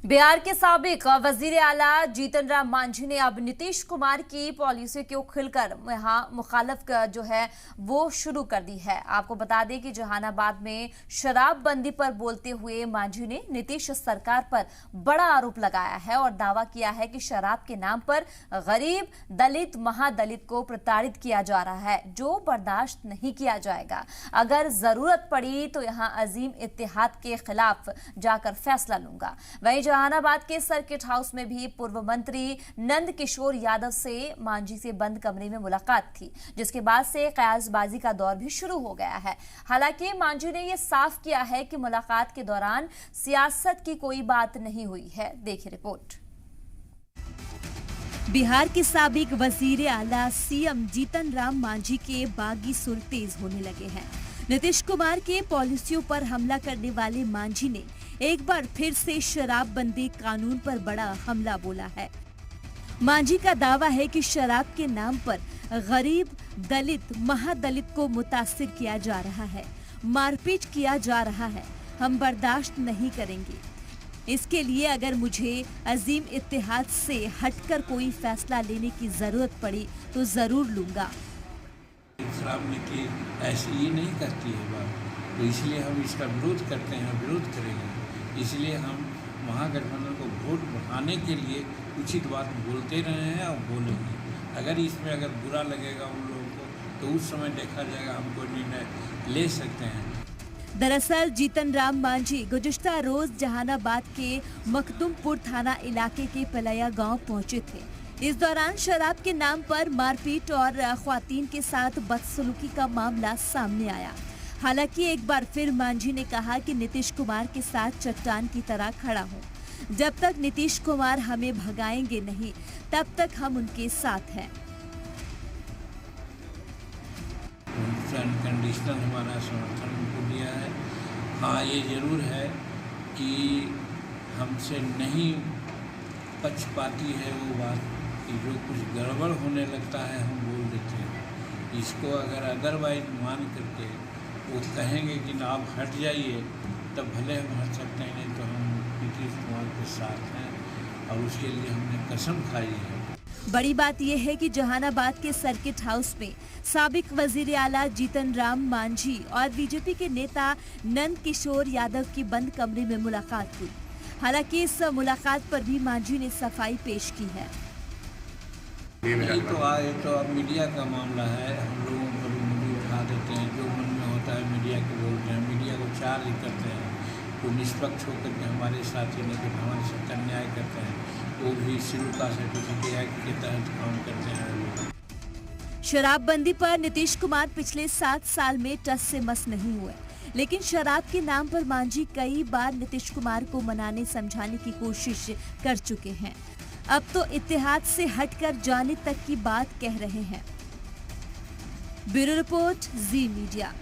बिहार के साबिक वजीर आला जीतन राम मांझी ने अब नीतीश कुमार की पॉलिसी को खिलकर मुखालफ जो है वो शुरू कर दी है। आपको बता दें कि जहानाबाद में शराबबंदी पर बोलते हुए मांझी ने नीतीश सरकार पर बड़ा आरोप लगाया है और दावा किया है कि शराब के नाम पर गरीब, दलित, महादलित को प्रताड़ित किया जा रहा है, जो बर्दाश्त नहीं किया जाएगा। अगर जरूरत पड़ी तो यहां अजीम इत्तेहाद के खिलाफ जाकर फैसला लूंगा। वहीं जहानाबाद के सर्किट हाउस में भी पूर्व मंत्री नंद किशोर यादव से मांझी से बंद कमरे में मुलाकात थी, जिसके बाद से कयासबाजी का दौर भी शुरू हो गया है। हालांकि मांझी ने यह साफ किया है कि मुलाकात के दौरान सियासत की कोई बात नहीं हुई है। देखिए रिपोर्ट। बिहार के साबिक वजीर आला सीएम जीतन राम मांझी के बागी सुर तेज होने लगे हैं। नीतीश कुमार के पॉलिसियों पर हमला करने वाले मांझी ने एक बार फिर से शराबबंदी कानून पर बड़ा हमला बोला है। मांझी का दावा है कि शराब के नाम पर गरीब, दलित, महादलित को मुतासिर किया जा रहा है, मारपीट किया जा रहा है। हम बर्दाश्त नहीं करेंगे। इसके लिए अगर मुझे अजीम इत्तेहाद से हटकर कोई फैसला लेने की जरूरत पड़ी तो जरूर लूंगा। शराब नीति ऐसी ही नहीं करती है बात, तो इसलिए हम इसका विरोध करते हैं, विरोध करेंगे। इसलिए हम महागठबंधन को वोट बढ़ाने के लिए उचित बात बोलते रहे हैं और बोलेंगे। अगर इसमें बुरा लगेगा उन लोगों को तो उस समय देखा जाएगा, हम कोई निर्णय ले सकते हैं। दरअसल जीतन राम मांझी गुज़िश्ता रोज जहानाबाद के मखदुमपुर थाना इलाके के पलैया गांव पहुंचे थे। इस दौरान शराब के नाम पर मारपीट और ख्वातीन के साथ बदसलूकी का मामला सामने आया। हालांकि एक बार फिर मांझी ने कहा कि नीतीश कुमार के साथ चट्टान की तरह खड़ा हूं। जब तक नीतीश कुमार हमें भगाएंगे नहीं, तब तक हम उनके साथ हैं। अनकंडीशनल हमारा समर्थन उनको दिया है। हाँ, ये जरूर है कि हमसे नहीं पक्षपाती है वो बात कि जो कुछ गड़बड़ होने लगता है हम बोल देते हैं। इसको अगर अदरवाइज मान करके वो कहेंगे कि ना आप हट जाइए, तब भले हम हट सकते हैं, नहीं तो हम नीतीश कुमार के साथ हैं और उसके लिए हमने कसम खाई है। बड़ी बात यह है कि जहानाबाद के सर्किट हाउस में साबिक वजीर आला जीतन राम मांझी और बीजेपी के नेता नंद किशोर यादव की बंद कमरे में मुलाकात हुई। हालांकि इस मुलाकात पर भी मांझी ने सफाई पेश की है। ये तो अब मीडिया का मामला है। हम लोगों को भी उठा देते हैं, जो मन में होता है मीडिया के बोलते हैं, मीडिया को चार्ज करते हैं। तो निष्पक्ष होकर के हमारे साथी लेकिन हमारे साथ अन्याय करते हैं, वो भी सिरुका सर्टिफिकेट एक्ट के तहत काम करते हैं। शराबबंदी पर नीतीश कुमार पिछले 7 साल में टस से मस नहीं हुए, लेकिन शराब के नाम पर मांझी कई बार नीतीश कुमार को मनाने समझाने की कोशिश कर चुके हैं। अब तो इत्तेहाद से हटकर जाने तक की बात कह रहे हैं। ब्यूरो रिपोर्ट, जी मीडिया।